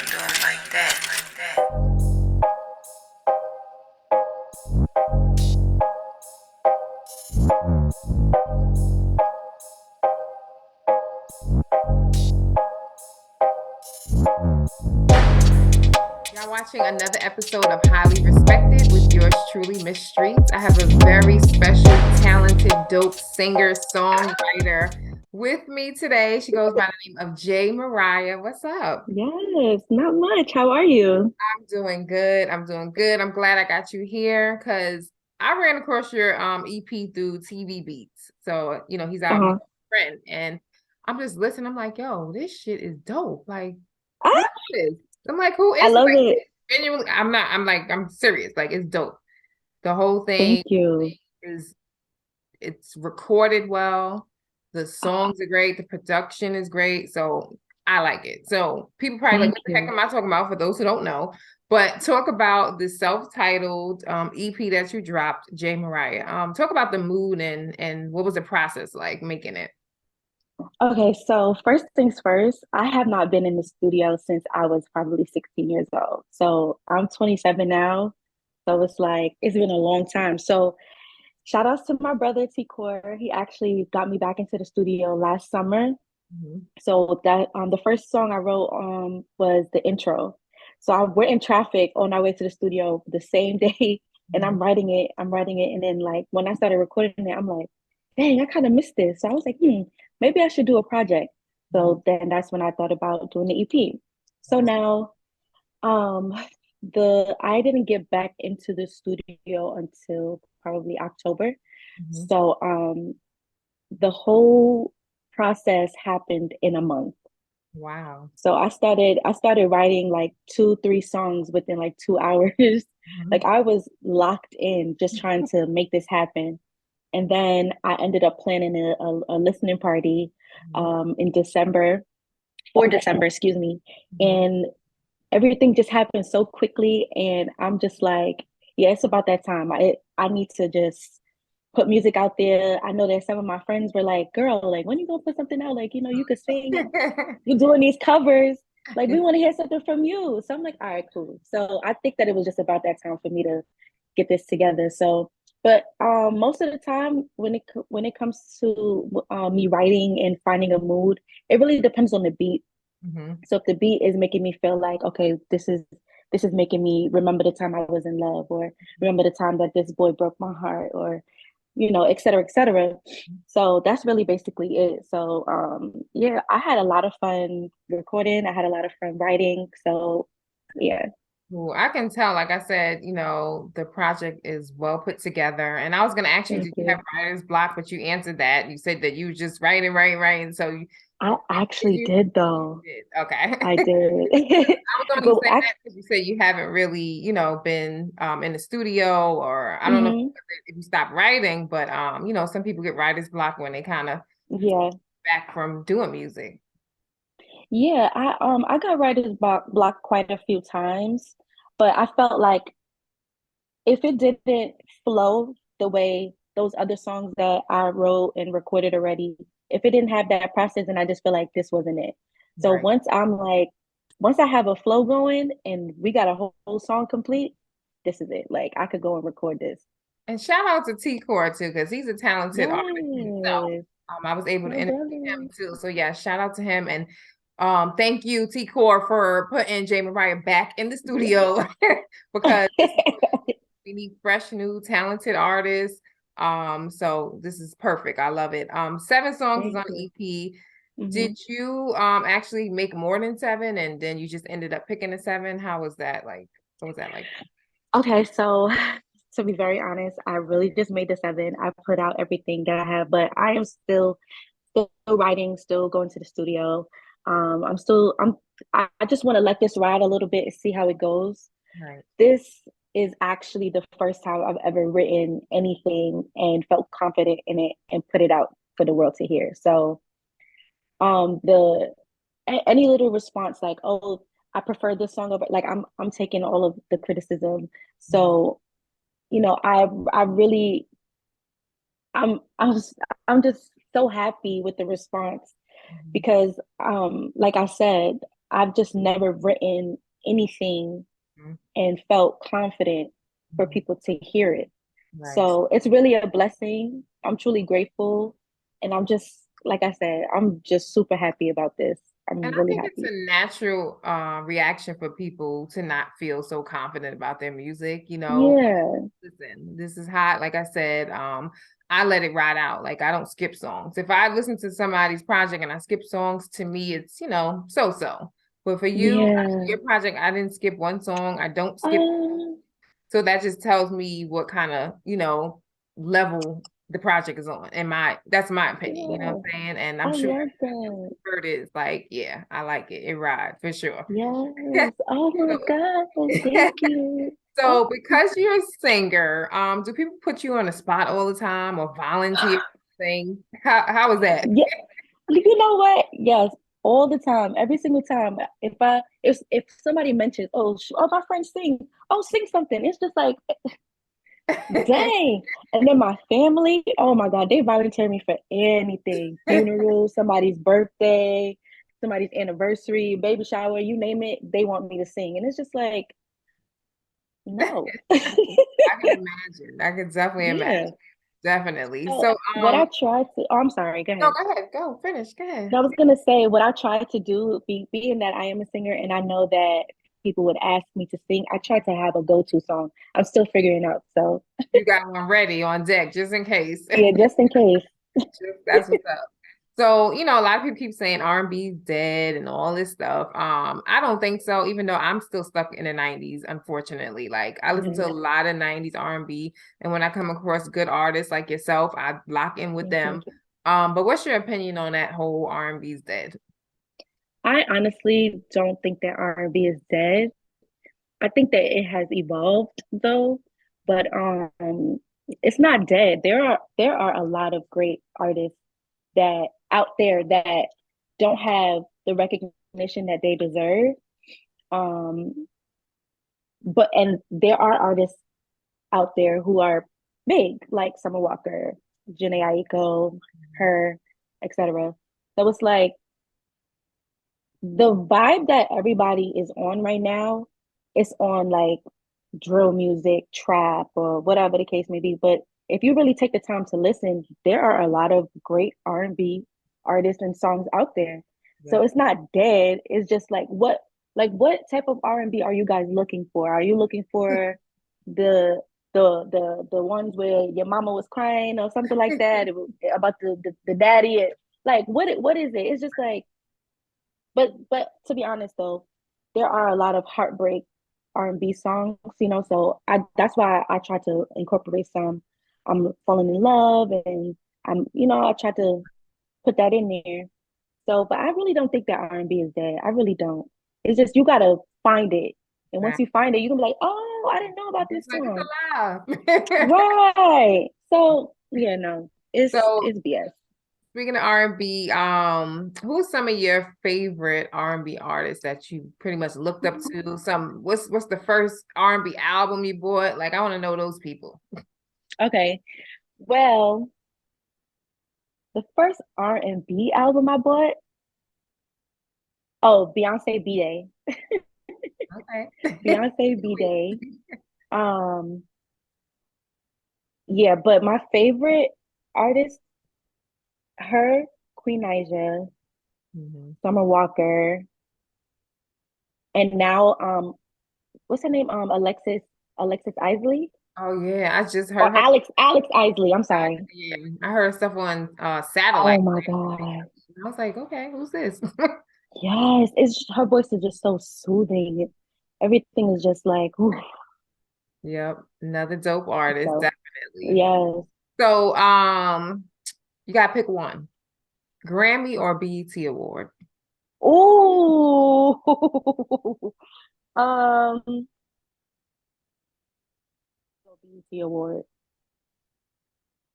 do 'em like that. Y'all watching another episode of Highly Respected with yours truly, Miss Streetz. I have a very special, talented, dope singer, songwriter with me today. She goes by the name of Jay Mariah. What's up? Yes, not much. How are you? I'm doing good. I'm doing good. I'm glad I got you here because I ran across your EP through TV Beats. So, he's our Uh-huh. mutual friend. And I'm just listening. I'm like, yo, this shit is dope. Like, who Ah, is this? I'm like, who I is this? love Like, it. genuinely, I'm serious. Like, it's dope. The whole thing Thank you. is it's recorded well. The songs are great. The production is great. So I like it. So people probably like, Thank what the heck you. am I talking about for those who don't know? But talk about the self-titled EP that you dropped, Jay Mariah. Talk about the mood and what was the process like making it? Okay, so first things first, I have not been in the studio since I was probably 16 years old. So I'm 27 now. So it's like it's been a long time. So shout outs to my brother T Core. He actually got me back into the studio last summer. Mhm. So that the first song I wrote was the intro. So we're in traffic on our way to the studio the same day, and Mhm. I'm writing it, and then like when I started recording it, I'm like, dang, I kind of missed this. So I was like, maybe I should do a project. Mhm. So then that's when I thought about doing the EP. So now, um, the I didn't get back into the studio until probably October. Mhm. So the whole process happened in a month. Wow. So I started writing like two, three songs within like 2 hours. Like Mhm. I was locked in just trying to make this happen. And then I ended up planning a listening party Mhm. in December, for December, excuse me. Mhm. And everything just happened so quickly. And I'm just like, yeah, it's about that time. I need to just put music out there. I know that some of my friends were like, girl, like when you gonna put something out? Like, you could sing and you're doing these covers. Like, we want to hear something from you. So I'm like, all right, cool. So I think that it was just about that time for me to get this together. So, but most of the time when it comes to me writing and finding a mood, it really depends on the beat. Mhm. So if the beat is making me feel like, okay, this is making me remember the time I was in love, or remember the time that this boy broke my heart, or et cetera, et cetera. So that's really basically it. So yeah, I had a lot of fun recording. I had a lot of fun writing. So yeah, Well, I can tell, like I said, the project is well put together. And I was going to ask you, thank did you have you. writer's block? But you answered that. You said that you were just writing, writing, writing. So I did actually you? did You though. did. Okay. I did. 'Cause I was only But saying that because you said you haven't really, been in the studio, or I don't know mhm, if you stopped writing, but some people get writer's block when they kind of yeah. back from doing music. Yeah, I got writer's block quite a few times, but I felt like if it didn't flow the way those other songs that I wrote and recorded already, if it didn't have that process, and I just feel like this wasn't it. So Right. once I have a flow going and we got a whole song complete, this is it. Like I could go and record this. And shout out to T Core too, because he's a talented artist himself. Yes, I was able to my interview brother. him too. So yeah, shout out to him. And thank you, T Core, for putting Jay Mariah back in the studio because we need fresh, new, talented artists. So this is perfect. I love it. Seven songs is Thank on the you. EP. Hmm. Did you actually make more than seven and then you just ended up picking the seven? How was that like? What was that like? Okay, so to be very honest, I really just made the seven. I put out everything that I have, but I am still writing, still going to the studio. I just want to let this ride a little bit and see how it goes. Right. This is actually the first time I've ever written anything and felt confident in it and put it out for the world to hear. So the any little response like, oh, I prefer this song over, like I'm taking all of the criticism. Mhm. So, I really I'm I'm just so happy with the response Mhm. because like I said, I've just never written anything Mhm. and felt confident for Mhm. people to hear it. Nice. So it's really a blessing. I'm truly grateful. And I'm just, like I said, I'm just super happy about this. And I'm I really think it's happy. a natural reaction for people to not feel so confident about their music. Yeah. Listen, this is hot. Like I said, I let it ride out. Like I don't skip songs. If I listen to somebody's project and I skip songs, to me, it's, so-so. But for you, Yeah. your project, I didn't skip one song. I don't skip. Uh, So that just tells me what kind of, level the project is on. That's my opinion, you know yeah. what I'm saying? And I'm I sure love that. it is like, yeah, I like it. It rides for sure. Yes. Oh my So, God. Thank you. Oh. so because you're a singer, do people put you on the spot all the time or volunteer to sing? How is that? Yeah. You know what? Yes, all the time, every single time. If somebody mentions, oh, my friend sing, oh, sing something. It's just like, dang. And then my family, oh my God, they volunteer me for anything. Funeral, somebody's birthday, somebody's anniversary, baby shower, you name it, they want me to sing. And it's just like, no. I can imagine. I can definitely imagine. Yeah. Definitely. So So, what I tried to, oh, I'm sorry, go no, ahead. go ahead. Go finish. Go ahead. No, I was gonna say what I tried to do, being that I am a singer and I know that people would ask me to sing, I tried to have a go-to song. I'm still figuring out. So You got one ready on deck just in case. yeah, just in case. That's what's up. So, a lot of people keep saying R&B is dead and all this stuff. I don't think so, even though I'm still stuck in the 90s, unfortunately. Like I listen to a Mhm. lot of 90s R&B, and when I come across good artists like yourself, I lock in with Yeah, them. thank you. But what's your opinion on that whole R&B is dead? I honestly don't think that R&B is dead. I think that it has evolved though, but it's not dead. There are a lot of great artists that out there that don't have the recognition that they deserve. Um, and there are artists out there who are big, like Summer Walker, Janae Aiko, her, etc. So it's like the vibe that everybody is on right now is on like drill music, trap, or whatever the case may be. But if you really take the time to listen, there are a lot of great R&B artists and songs out there. So Yep. it's not dead. It's just like what type of R&B are you guys looking for? Are you looking for the the ones where your mama was crying or something like that about the daddy? Like what is it? It's just like but to be honest though, there are a lot of heartbreak R&B songs, so I that's why I try to incorporate some I'm falling in love and I try to put that in there. So, but I really don't think that R&B is dead. I really don't. It's just you gotta find it. And once Right. you find it, you can be like, oh, I didn't know about It's this like it's song. alive. Right. So yeah, no, it's So it's BS. speaking of R&B, who's some of your favorite R&B artists that you pretty much looked up to? What's the first R&B album you bought? Like I want to know those people. Okay. Well, the first R&B album I bought, oh, Beyonce B-Day. Okay. Beyonce B-Day. Um, yeah, but my favorite artist, her, Queen Naija, Mhm. Summer Walker, and now what's her name? Alexis Isley? Oh yeah, I just Or heard her. Alex Isley, I'm sorry. Yeah, I heard stuff on satellite. Oh my God. I was like, okay, who's this? Yes, her voice is just so soothing. Everything is just like, ooh. Yep, another dope artist, So definitely. yes. So, you gotta pick one: Grammy or BET Award. Ooh. Um, BET Award.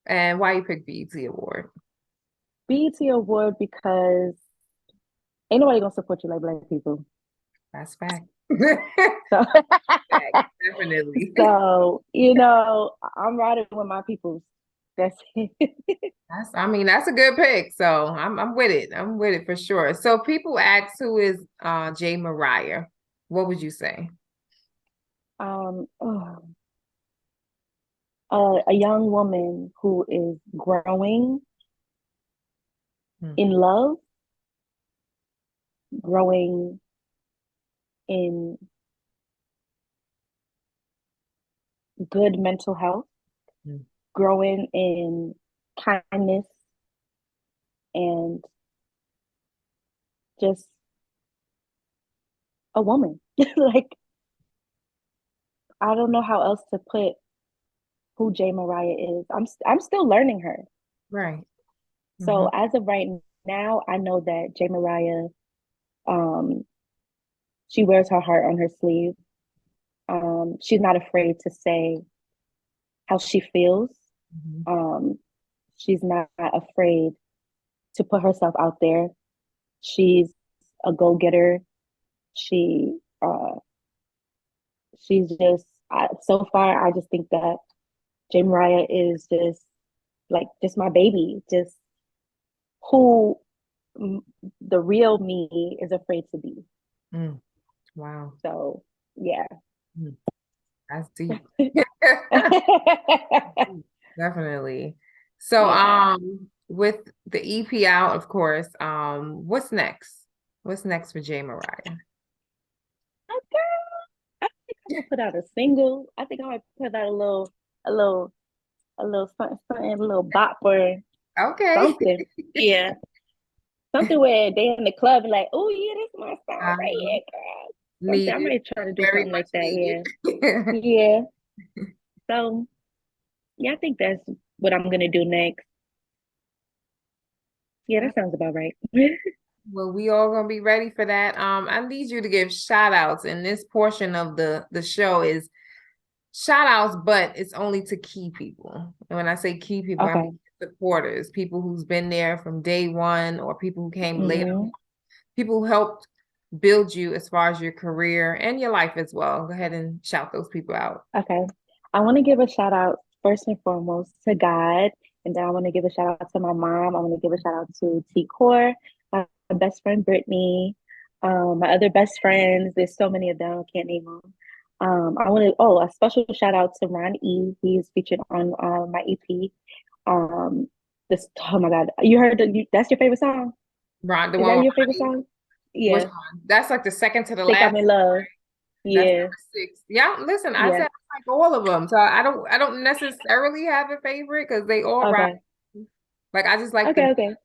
And why you pick BET Award? BET Award because ain't nobody gonna support you like black people. That's fact. So, Fact, definitely. so I'm riding with my people. That's I mean, that's a good pick. So I'm with it. I'm with it for sure. So people ask who is Jay Mariah. What would you say? oh, a young woman who is growing Hmm. in love, growing in good mental health, Hmm. growing in kindness, and just a woman. Like, I don't know how else to put who Jay Mariah is. I'm still learning her. Right. Hmm. So as of right now, I know that Jay Mariah, um, she wears her heart on her sleeve. She's not afraid to say how she feels. Hmm. Um, she's not afraid to put herself out there. She's a go-getter. She she's just so far I just think that Jay Mariah is just like just my baby, just who the real me is afraid to be. Mm. Wow. So yeah. Mm. That's deep. Definitely. So, Yeah. with the EP out, of course, what's next? What's next for Jay Mariah? Okay. I think I'm gonna put out a single. I think I might put out a little, a little something, something, a little bop or Okay. something. Yeah. Something where they in the club and like, oh yeah, this is my song right Um, here, girl. Something I needed, might try to do very something much like that. needed. Yeah. Yeah. So yeah, I think that's what I'm gonna do next. Yeah, that sounds about right. Well, we all gonna be ready for that. I need you to give shout outs, and this portion of the show is shout outs, but it's only to key people. And when I say key people, I mean Okay. supporters, people who's been there from day one, or people who came later, Hmm. people who helped build you as far as your career and your life as well. Go ahead and shout those people out. Okay. I want to give a shout out first and foremost to God. And then I want to give a shout out to my mom. I want to give a shout out to T Core, my best friend Brittany, my other best friends. There's so many of them, I can't name them. I want to, oh, a special shout out to Ron E. He's featured on my EP. Um, this, oh my God, you heard that's your favorite song? Ron, the Is one that with your favorite Ronnie. song? Which Yeah. one? That's like the second to the Think I'm last. in love. That's Yeah. number 6. Yeah, listen, I Yeah. said I like all of them. So I don't necessarily have a favorite because they all rock. Okay. Like I just like the Okay. Okay.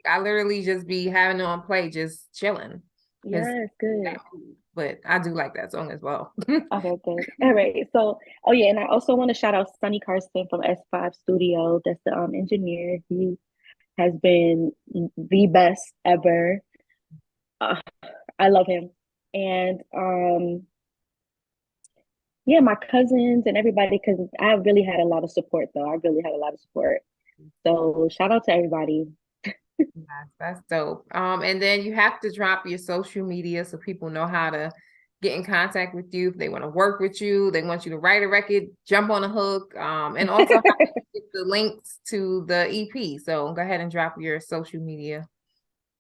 I literally just be having it on play, just chilling. Because Yes, good. but I do like that song as well. Okay, good. All right. So, oh yeah, and I also want to shout out Sonny Carson from S5 Studio. That's the engineer. He has been the best ever. Uh, I love him. And yeah, my cousins and everybody, because I really had a lot of support though. I really had a lot of support. So shout out to everybody. That's dope. And then you have to drop your social media so people know how to get in contact with you if they want to work with you, they want you to write a record, jump on a hook, and also have to get the links to the EP. So go ahead and drop your social media.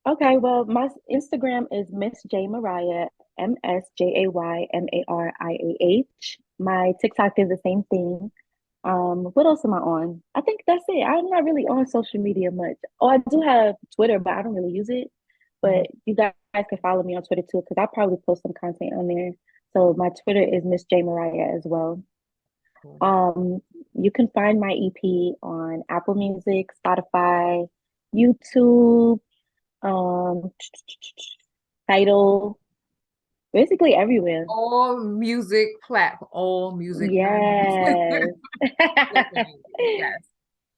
Okay, well, my Instagram is Miss J Mariah, MsJayMariah. My TikTok is the same thing. What else am I on? I think that's it. I'm not really on social media much. Oh, I do have Twitter, but I don't really use it. Mhm. But you guys can follow me on Twitter too, because I probably post some content on there. So my Twitter is Miss J Mariah as well. Cool. Um, you can find my EP on Apple Music, Spotify, YouTube, um, Title, basically everywhere. All music platforms. Yes. Definitely. Yes.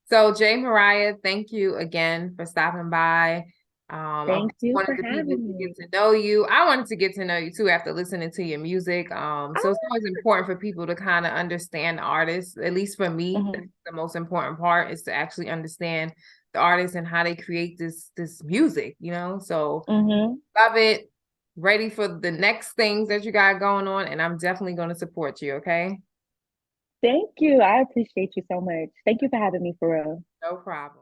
So Jay Mariah, thank you again for stopping by. I Thank just you for wanted the people having to get me. to know you. I wanted to get to know you too after listening to your music. So it's Ah, always important for people to kind of understand the artist. At least for me, that's mhm, the most important part is to actually understand the artist and how they create this music, you know? So mhm. love it. Ready for the next things that you got going on, and I'm definitely going to support you, okay? Thank you. I appreciate you so much. Thank you for having me for real. No problem.